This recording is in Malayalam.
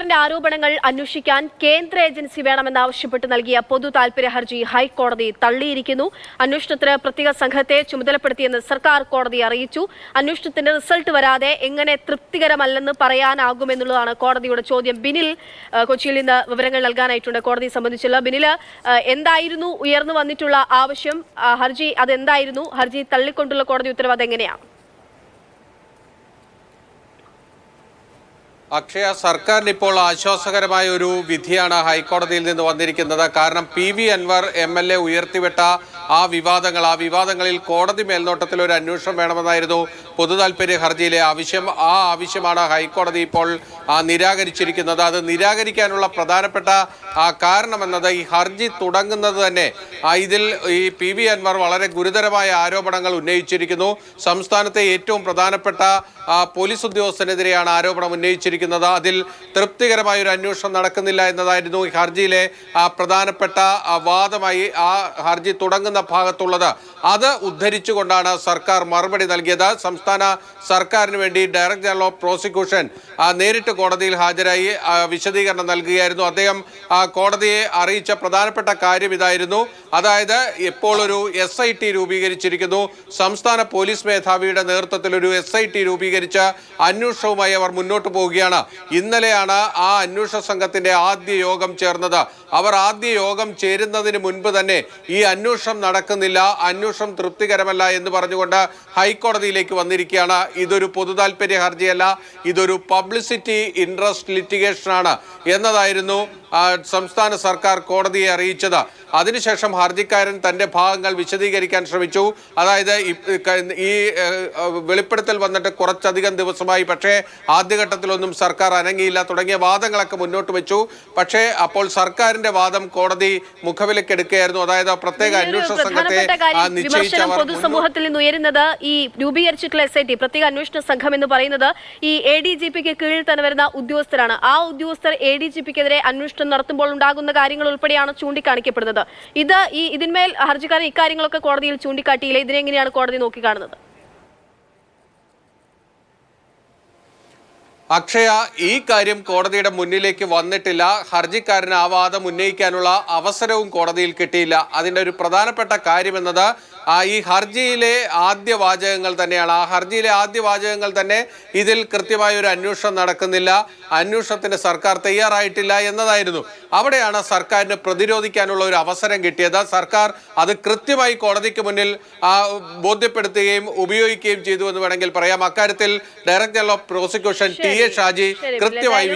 സർക്കാരിന്റെ ആരോപണങ്ങൾ അന്വേഷിക്കാൻ കേന്ദ്ര ഏജൻസി വേണമെന്നാവശ്യപ്പെട്ട് നൽകിയ പൊതു താൽപര്യ ഹർജി ഹൈക്കോടതി തള്ളിയിരിക്കുന്നു. അന്വേഷണത്തിന് പ്രത്യേക സംഘത്തെ ചുമതലപ്പെടുത്തിയെന്ന് സർക്കാർ കോടതിയെ അറിയിച്ചു. അന്വേഷണത്തിന്റെ റിസൾട്ട് വരാതെ എങ്ങനെ തൃപ്തികരമല്ലെന്ന് പറയാനാകുമെന്നുള്ളതാണ് കോടതിയുടെ ചോദ്യം. ബിനിൽ കൊച്ചിയിൽ നിന്ന് വിവരങ്ങൾ നൽകാനായിട്ടുണ്ട് കോടതി സംബന്ധിച്ചുള്ള. ബിനിൽ, എന്തായിരുന്നു ഉയർന്നു വന്നിട്ടുള്ള ആവശ്യം? ഹർജി അതെന്തായിരുന്നു? ഹർജി തള്ളിക്കൊണ്ടുള്ള കോടതി ഉത്തരവ് അതെങ്ങനെയാണ്? അക്ഷയ, സർക്കാരിന് ഇപ്പോൾ ആശ്വാസകരമായ ഒരു വിധിയാണ് ഹൈക്കോടതിയിൽ നിന്ന് വന്നിരിക്കുന്നത്. കാരണം PV അൻവർ MLA ഉയർത്തിവിട്ട ആ വിവാദങ്ങളിൽ കോടതി മേൽനോട്ടത്തിൽ ഒരു അന്വേഷണം വേണമെന്നായിരുന്നു പൊതു താൽപര്യ ഹർജിയിലെ ആവശ്യം. ആ ആവശ്യമാണ് ഹൈക്കോടതി ഇപ്പോൾ നിരാകരിച്ചിരിക്കുന്നത്. അത് നിരാകരിക്കാനുള്ള പ്രധാനപ്പെട്ട കാരണമെന്നത് ഈ ഹർജി തുടങ്ങുന്നത് തന്നെ ഇതിൽ ഈ PV അൻവർ വളരെ ഗുരുതരമായ ആരോപണങ്ങൾ ഉന്നയിച്ചിരിക്കുന്നു. സംസ്ഥാനത്തെ ഏറ്റവും പ്രധാനപ്പെട്ട പോലീസ് ഉദ്യോഗസ്ഥനെതിരെയാണ് ആരോപണം ഉന്നയിച്ചിരിക്കുന്നത്. അതിൽ തൃപ്തികരമായ ഒരു അന്വേഷണം നടക്കുന്നില്ല എന്നതായിരുന്നു ഈ ഹർജിയിലെ പ്രധാനപ്പെട്ട വാദമായി ആ ഹർജി തുടങ്ങുന്ന ഭാഗത്തുള്ളത്. അത് ഉദ്ധരിച്ചുകൊണ്ടാണ് സർക്കാർ മറുപടി നൽകിയത്. സംസ്ഥാന സർക്കാരിന് വേണ്ടി ഡയറക്ടർ ജനറൽ ഓഫ് പ്രോസിക്യൂഷൻ നേരിട്ട് കോടതിയിൽ ഹാജരായി വിശദീകരണം നൽകുകയായിരുന്നു. അദ്ദേഹം കോടതിയെ അറിയിച്ച പ്രധാനപ്പെട്ട കാര്യം ഇതായിരുന്നു. അതായത് ഇപ്പോൾ ഒരു SIT രൂപീകരിച്ചിരിക്കുന്നു. സംസ്ഥാന പോലീസ് മേധാവിയുടെ നേതൃത്വത്തിൽ ഒരു SIT രൂപീകരിച്ച അന്വേഷണവുമായി അവർ മുന്നോട്ട് പോവുകയാണ്. ഇന്നലെയാണ് ആ അന്വേഷണ സംഘത്തിന്റെ ആദ്യ യോഗം ചേർന്നത്. അവർ ആദ്യ യോഗം ചേരുന്നതിന് മുൻപ് തന്നെ ഈ അന്വേഷണം നടക്കുന്നില്ല, അന്വേഷണം തൃപ്തികരമല്ല എന്ന് പറഞ്ഞുകൊണ്ട് ഹൈക്കോടതിയിലേക്ക് വന്നിരിക്കുകയാണ്. ഇതൊരു പൊതു താൽപര്യ ഹർജിയല്ല, ഇതൊരു പബ്ലിസിറ്റി ഇൻട്രസ്റ്റ് ലിറ്റിഗേഷനാണ് എന്നതായിരുന്നു സംസ്ഥാന സർക്കാർ കോടതിയെ അറിയിച്ചത്. അതിനുശേഷം ഹർജിക്കാരൻ തന്റെ ഭാഗങ്ങൾ വിശദീകരിക്കാൻ ശ്രമിച്ചു. അതായത് ഈ വെളിപ്പെടുത്തൽ വന്നിട്ട് കുറച്ചധികം ദിവസമായി, പക്ഷേ ആദ്യഘട്ടത്തിലൊന്നും സർക്കാർ അനങ്ങിയില്ല തുടങ്ങിയ വാദങ്ങളൊക്കെ മുന്നോട്ട് വെച്ചു. പക്ഷേ അപ്പോൾ സർക്കാരിന്റെ വാദം കോടതി മുഖവിലക്കെടുക്കുകയായിരുന്നു. അതായത് പ്രത്യേക അന്വേഷണ സംഘത്തെ നിശ്ചയിച്ച പൊതുസമൂഹത്തിൽ നിന്ന് ഉയരുന്നത് ഈ രൂപീകരിച്ചിട്ടുള്ള SIT പ്രത്യേക അന്വേഷണ സംഘം എന്ന് പറയുന്നത് ഈ ADGPക്ക് കീഴിൽ തന്നെ വരുന്ന ഉദ്യോഗസ്ഥരാണ്. ആ ഉദ്യോഗസ്ഥർ ADGPക്കെതിരെ അന്വേഷണം നടത്തുമ്പോൾ ഉണ്ടാകുന്ന കാര്യങ്ങൾ ഉൾപ്പെടെയാണ് ചൂണ്ടിക്കാണിക്കപ്പെടുന്നത്. ഇതിന്മേൽ ഹർജിക്കാരൻ ഇക്കാര്യങ്ങളൊക്കെ കോടതിയിൽ ചൂണ്ടിക്കാട്ടിയില്ല. ഇതിനെങ്ങനെയാണ് കോടതി നോക്കിക്കാണുന്നത്? അക്ഷയ, ഈ കാര്യം കോടതിയുടെ മുന്നിലേക്ക് വന്നിട്ടില്ല. ഹർജിക്കാരന് ആ വാദം ഉന്നയിക്കാനുള്ള അവസരവും കോടതിയിൽ കിട്ടിയില്ല. അതിൻ്റെ ഒരു പ്രധാനപ്പെട്ട കാര്യമെന്നത് ഈ ഹർജിയിലെ ആദ്യ വാചകങ്ങൾ തന്നെയാണ്. ആ ഹർജിയിലെ ആദ്യ വാചകങ്ങൾ തന്നെ ഇതിൽ കൃത്യമായ ഒരു അന്വേഷണം നടക്കുന്നില്ല, അന്വേഷണത്തിന് സർക്കാർ തയ്യാറായിട്ടില്ല എന്നതായിരുന്നു. അവിടെയാണ് സർക്കാരിന് പ്രതിരോധിക്കാനുള്ള ഒരു അവസരം കിട്ടിയത്. സർക്കാർ അത് കൃത്യമായി കോടതിക്ക് മുന്നിൽ ബോധ്യപ്പെടുത്തുകയും ഉപയോഗിക്കുകയും ചെയ്തു എന്ന് വേണമെങ്കിൽ പറയാം. അക്കാര്യത്തിൽ director general of prosecution TA Shaji കൃത്യമായി